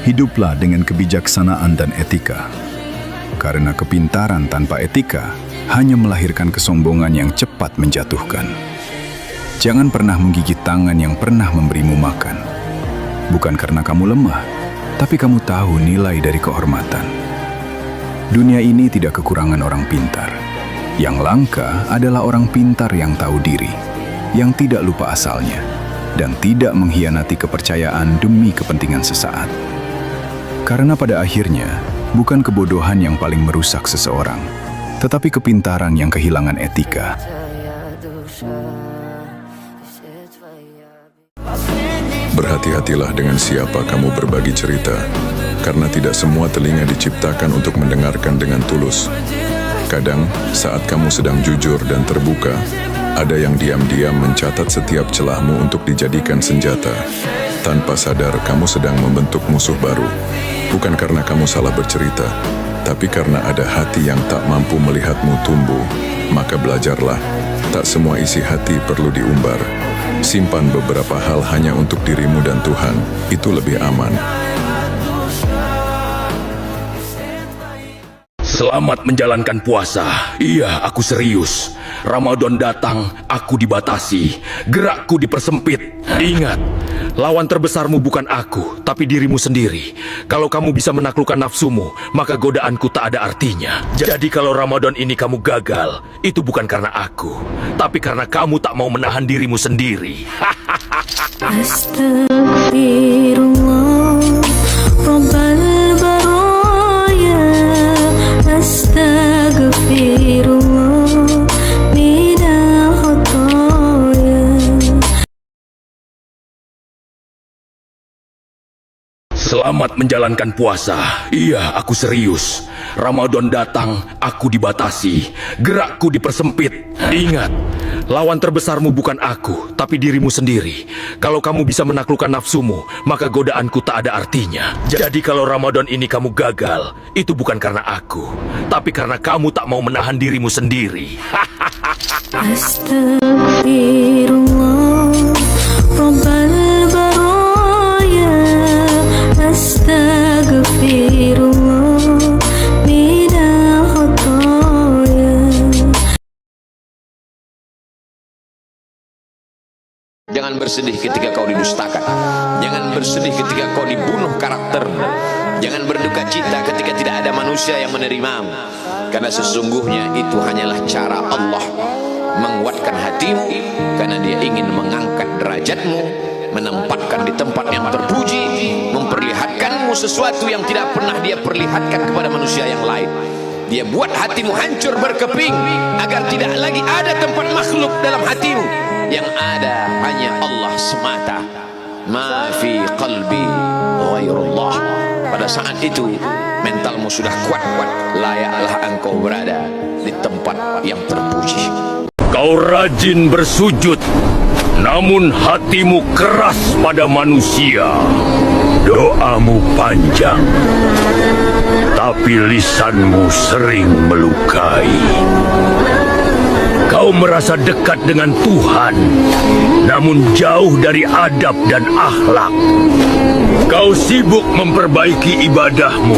Hiduplah dengan kebijaksanaan dan etika. Karena kepintaran tanpa etika hanya melahirkan kesombongan yang cepat menjatuhkan. Jangan pernah menggigit tangan yang pernah memberimu makan. Bukan karena kamu lemah, tapi kamu tahu nilai dari kehormatan. Dunia ini tidak kekurangan orang pintar. Yang langka adalah orang pintar yang tahu diri, yang tidak lupa asalnya, dan tidak mengkhianati kepercayaan demi kepentingan sesaat. Karena pada akhirnya, bukan kebodohan yang paling merusak seseorang, tetapi kepintaran yang kehilangan etika. Berhati-hatilah dengan siapa kamu berbagi cerita, karena tidak semua telinga diciptakan untuk mendengarkan dengan tulus. Kadang, saat kamu sedang jujur dan terbuka, ada yang diam-diam mencatat setiap celahmu untuk dijadikan senjata. Tanpa sadar, kamu sedang membentuk musuh baru. Bukan karena kamu salah bercerita, tapi karena ada hati yang tak mampu melihatmu tumbuh. Maka belajarlah, tak semua isi hati perlu diumbar. Simpan beberapa hal hanya untuk dirimu dan Tuhan, itu lebih aman. Selamat menjalankan puasa. Iya, aku serius. Ramadan datang, aku dibatasi. Gerakku dipersempit. Ingat, lawan terbesarmu bukan aku, tapi dirimu sendiri. Kalau kamu bisa menaklukkan nafsumu, maka godaanku tak ada artinya. Jadi kalau Ramadan ini kamu gagal, itu bukan karena aku, tapi karena kamu tak mau menahan dirimu sendiri. Astagfirullah, Rabbal baraya. Astagfirullah, minal khotoya. Selamat menjalankan puasa. Iya, aku serius. Ramadan datang, aku dibatasi. Gerakku dipersempit. Ingat, lawan terbesarmu bukan aku, tapi dirimu sendiri. Kalau kamu bisa menaklukkan nafsumu, maka godaanku tak ada artinya. Jadi kalau Ramadan ini kamu gagal, itu bukan karena aku, tapi karena kamu tak mau menahan dirimu sendiri. Astagfirullah, Rabbal baraya. Astagfirullah, minal khotoya. Jangan bersedih ketika kau didustakan. Jangan bersedih ketika kau dibunuh karaktermu. Jangan berduka cita ketika tidak ada manusia yang menerimamu. Karena sesungguhnya itu hanyalah cara Allah menguatkan hatimu, karena Dia ingin mengangkat derajatmu, menempatkan di tempat yang terpuji, memperlihatkanmu sesuatu yang tidak pernah Dia perlihatkan kepada manusia yang lain. Dia buat hatimu hancur berkeping agar tidak lagi ada tempat makhluk dalam hatimu. Yang ada hanya Allah semata. Ma fi qalbi ghairullah. Pada saat itu mentalmu sudah kuat. Layaklah engkau berada di tempat yang terpuji. Kau rajin bersujud, namun hatimu keras pada manusia. Doamu panjang, tapi lisanmu sering melukai. Kau merasa dekat dengan Tuhan, namun jauh dari adab dan akhlak. Kau sibuk memperbaiki ibadahmu,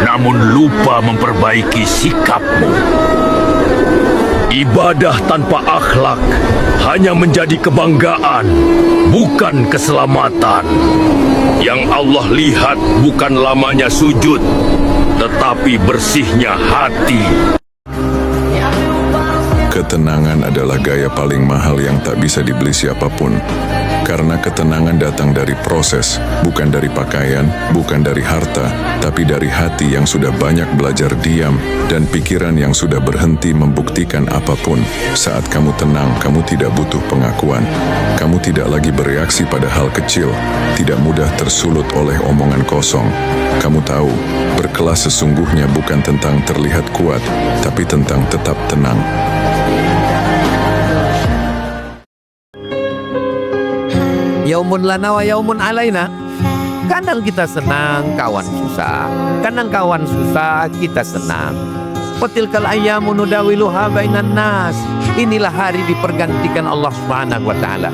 namun lupa memperbaiki sikapmu. Ibadah tanpa akhlak hanya menjadi kebanggaan, bukan keselamatan. Yang Allah lihat bukan lamanya sujud, tetapi bersihnya hati. Ketenangan adalah gaya paling mahal yang tak bisa dibeli siapapun. Karena ketenangan datang dari proses, bukan dari pakaian, bukan dari harta, tapi dari hati yang sudah banyak belajar diam dan pikiran yang sudah berhenti membuktikan apapun. Saat kamu tenang, kamu tidak butuh pengakuan. Kamu tidak lagi bereaksi pada hal kecil, tidak mudah tersulut oleh omongan kosong. Kamu tahu, berkelas sesungguhnya bukan tentang terlihat kuat, tapi tentang tetap tenang. Yaumun lana wa yaumun alaina. Kadang kita senang, kawan susah. Kadang kawan susah, kita senang. Wa tilkal ayyamu nudawiluha bainan nas. Inilah hari dipergantikan Allah Subhanahu wa taala.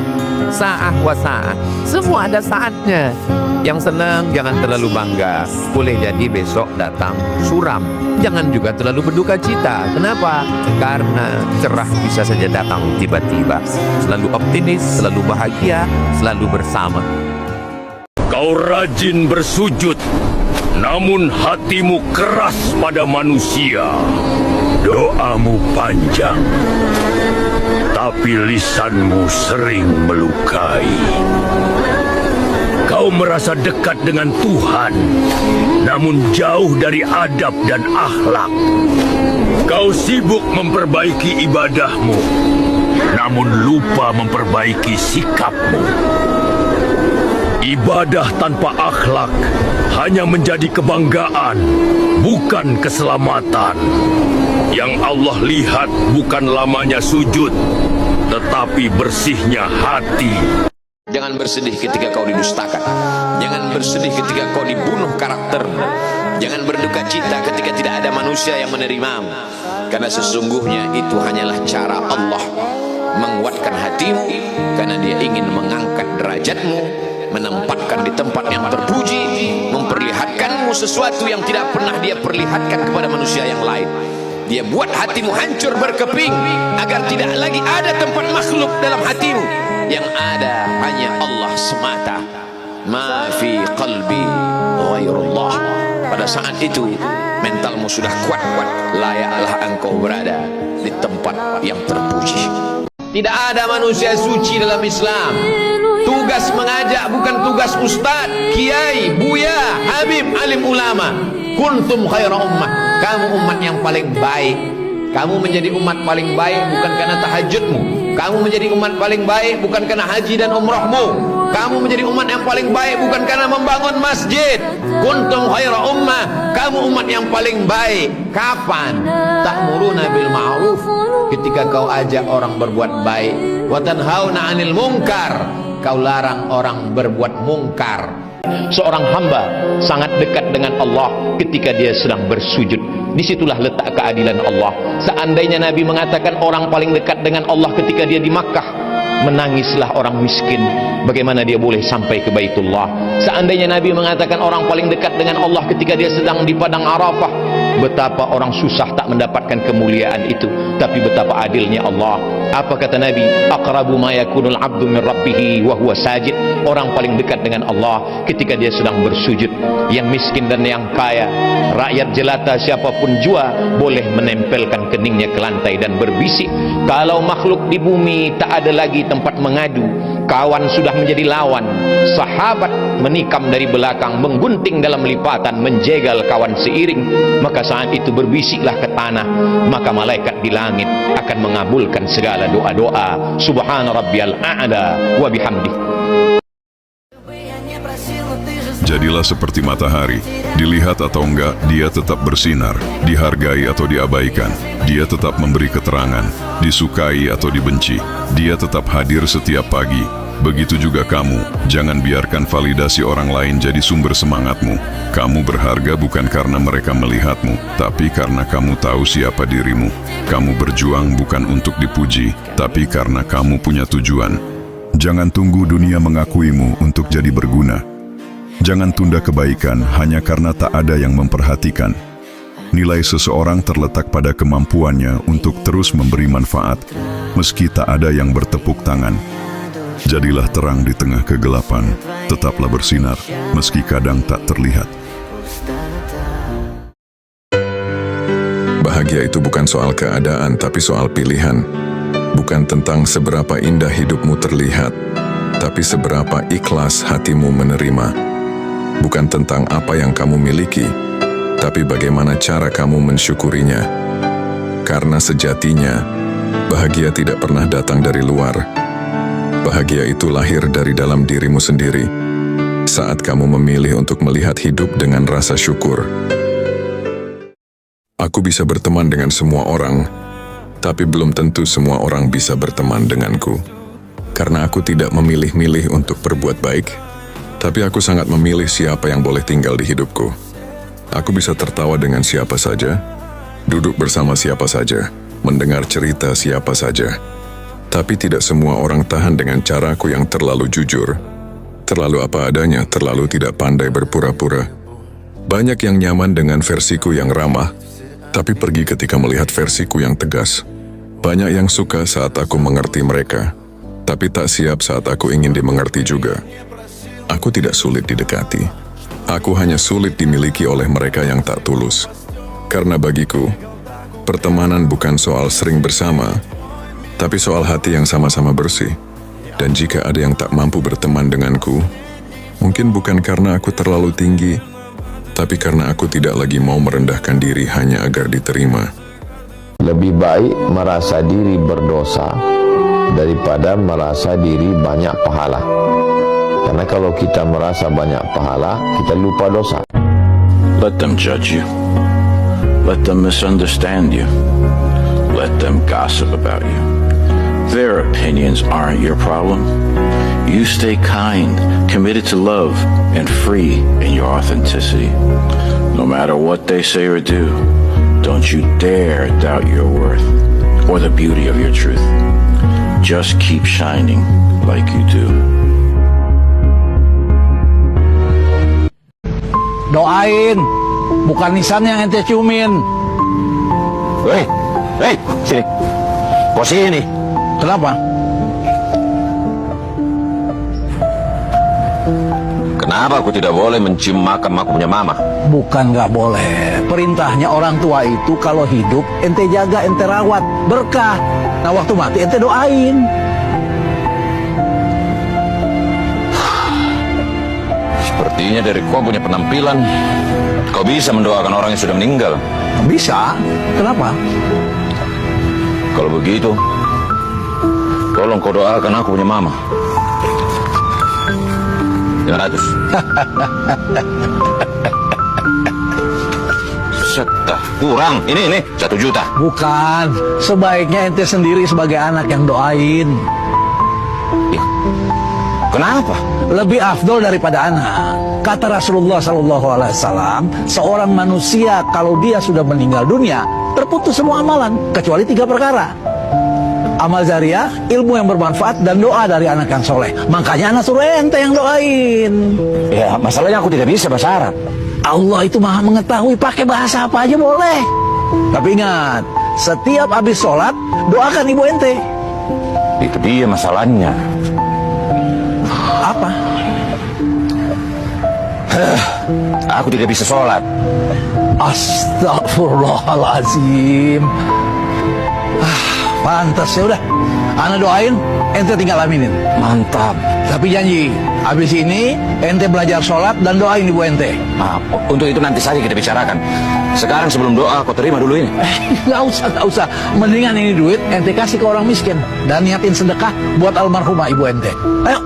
Sa'ah wa sa'ah. Semua ada saatnya. Yang senang jangan terlalu bangga. Boleh jadi besok datang suram. Jangan juga terlalu berduka cita. Kenapa? Karena cerah bisa saja datang tiba-tiba. Selalu optimis, selalu bahagia, selalu bersama. Kau rajin bersujud, namun hatimu keras pada manusia. Doamu panjang, tapi lisanmu sering melukai. Kau merasa dekat dengan Tuhan, namun jauh dari adab dan akhlak. Kau sibuk memperbaiki ibadahmu, namun lupa memperbaiki sikapmu. Ibadah tanpa akhlak hanya menjadi kebanggaan, bukan keselamatan. Yang Allah lihat bukan lamanya sujud, tetapi bersihnya hati. Jangan bersedih ketika kau didustakan. Jangan bersedih ketika kau dibunuh karaktermu. Jangan berduka cita ketika tidak ada manusia yang menerimamu. Karena sesungguhnya itu hanyalah cara Allah menguatkan hatimu, karena Dia ingin mengangkat derajatmu, menempatkan di tempat yang terpuji, memperlihatkanmu sesuatu yang tidak pernah Dia perlihatkan kepada manusia yang lain. Dia buat hatimu hancur berkeping agar tidak lagi ada tempat makhluk dalam hatimu. Yang ada hanya Allah semata. Ma fi qalbi ghairullah. Pada saat itu mentalmu sudah kuat, layaklah engkau berada di tempat yang terpuji. Tidak ada manusia suci dalam Islam. Tugas mengajak bukan tugas ustaz, kiai, buya, habib, alim ulama. Kuntum khaira ummah. Kamu umat yang paling baik. Kamu menjadi umat paling baik bukan karena tahajudmu. Kamu menjadi umat paling baik bukan karena haji dan umrahmu. Kamu menjadi umat yang paling baik bukan karena membangun masjid. Kuntum khaira ummah. Kamu umat yang paling baik. Kapan? Ta'muruna bil ma'ruf. Ketika kau ajak orang berbuat baik. Wa tanhauna 'anil munkar. Kau larang orang berbuat mungkar. Seorang hamba sangat dekat dengan Allah ketika dia sedang bersujud. Disitulah letak keadilan Allah. Seandainya Nabi mengatakan orang paling dekat dengan Allah ketika dia di Makkah, menangislah orang miskin. Bagaimana dia boleh sampai ke Baitullah? Seandainya Nabi mengatakan orang paling dekat dengan Allah ketika dia sedang di padang Arafah, betapa orang susah tak mendapatkan kemuliaan itu. Tapi betapa adilnya Allah. Apa kata Nabi? Aqrabu ma yakunul abdu min rabbih wa huwa sajid. Orang paling dekat dengan Allah ketika dia sedang bersujud. Yang miskin dan yang kaya, rakyat jelata siapapun jua, boleh menempelkan keningnya ke lantai dan berbisik. Kalau makhluk di bumi tak ada lagi tempat mengadu, kawan sudah menjadi lawan, sahabat menikam dari belakang, menggunting dalam lipatan, menjegal kawan seiring, maka saat itu berbisiklah ke tanah, maka malaikat di langit akan mengabulkan segala doa-doa. Subhana rabbiyal a'la wa bihamdih. Jadilah seperti matahari, dilihat atau enggak, dia tetap bersinar, dihargai atau diabaikan, dia tetap memberi keterangan, disukai atau dibenci, dia tetap hadir setiap pagi. Begitu juga kamu, jangan biarkan validasi orang lain jadi sumber semangatmu. Kamu berharga bukan karena mereka melihatmu, tapi karena kamu tahu siapa dirimu. Kamu berjuang bukan untuk dipuji, tapi karena kamu punya tujuan. Jangan tunggu dunia mengakuimu untuk jadi berguna. Jangan tunda kebaikan hanya karena tak ada yang memperhatikan. Nilai seseorang terletak pada kemampuannya untuk terus memberi manfaat, meski tak ada yang bertepuk tangan. Jadilah terang di tengah kegelapan, tetaplah bersinar, meski kadang tak terlihat. Bahagia itu bukan soal keadaan, tapi soal pilihan. Bukan tentang seberapa indah hidupmu terlihat, tapi seberapa ikhlas hatimu menerima. Bukan tentang apa yang kamu miliki, tapi bagaimana cara kamu mensyukurinya. Karena sejatinya, bahagia tidak pernah datang dari luar. Bahagia itu lahir dari dalam dirimu sendiri, saat kamu memilih untuk melihat hidup dengan rasa syukur. Aku bisa berteman dengan semua orang, tapi belum tentu semua orang bisa berteman denganku. Karena aku tidak memilih-milih untuk berbuat baik, tapi aku sangat memilih siapa yang boleh tinggal di hidupku. Aku bisa tertawa dengan siapa saja, duduk bersama siapa saja, mendengar cerita siapa saja. Tapi tidak semua orang tahan dengan caraku yang terlalu jujur, terlalu apa adanya, terlalu tidak pandai berpura-pura. Banyak yang nyaman dengan versiku yang ramah, tapi pergi ketika melihat versiku yang tegas. Banyak yang suka saat aku mengerti mereka, tapi tak siap saat aku ingin dimengerti juga. Aku tidak sulit didekati. Aku hanya sulit dimiliki oleh mereka yang tak tulus. Karena bagiku, pertemanan bukan soal sering bersama, tapi soal hati yang sama-sama bersih. Dan jika ada yang tak mampu berteman denganku, mungkin bukan karena aku terlalu tinggi, tapi karena aku tidak lagi mau merendahkan diri hanya agar diterima. Lebih baik merasa diri berdosa daripada merasa diri banyak pahala. Karena kalau kita merasa banyak pahala, kita lupa dosa. Let them judge you. Let them misunderstand you. Let them gossip about you. Their opinions aren't your problem. You stay kind, committed to love, and free in your authenticity. No matter what they say or do, don't you dare doubt your worth or the beauty of your truth. Just keep shining like you do. Doain, bukan nisan yang ente ciumin. Hei, sini. Posisi ini. Kenapa? Kenapa aku tidak boleh mencium makam aku punya mama? Bukan nggak boleh. Perintahnya orang tua itu kalau hidup ente jaga, ente rawat, berkah. Nah waktu mati ente doain. Sepertinya dari kau punya penampilan, kau bisa mendoakan orang yang sudah meninggal. Bisa? Kenapa? Kalau begitu, tolong kau doakan aku punya mama. 500. Setah kurang. Ini 1 juta. Bukan. Sebaiknya ente sendiri sebagai anak yang doain. Ih, kenapa? Lebih afdol daripada anak. Kata Rasulullah SAW, seorang manusia kalau dia sudah meninggal dunia, terputus semua amalan, kecuali 3 perkara. Amal jariah, ilmu yang bermanfaat, dan doa dari anak yang soleh. Makanya anak suruh ente yang doain. Ya, masalahnya aku tidak bisa bahasa Arab. Allah itu maha mengetahui, pakai bahasa apa aja boleh. Tapi ingat, setiap habis sholat, doakan ibu ente. Itu dia masalahnya. Apa? Aku tidak bisa sholat. Astagfirullahaladzim. Pantas ya udah. Ana doain, ente tinggal aminin. Mantap. Tapi janji, habis ini ente belajar sholat dan doain ibu ente. Nah, untuk itu nanti saja kita bicarakan. Sekarang sebelum doa, kau terima dulu ini. Gak usah. Mendingan ini duit ente kasih ke orang miskin dan niatin sedekah buat almarhumah ibu ente. Ayo.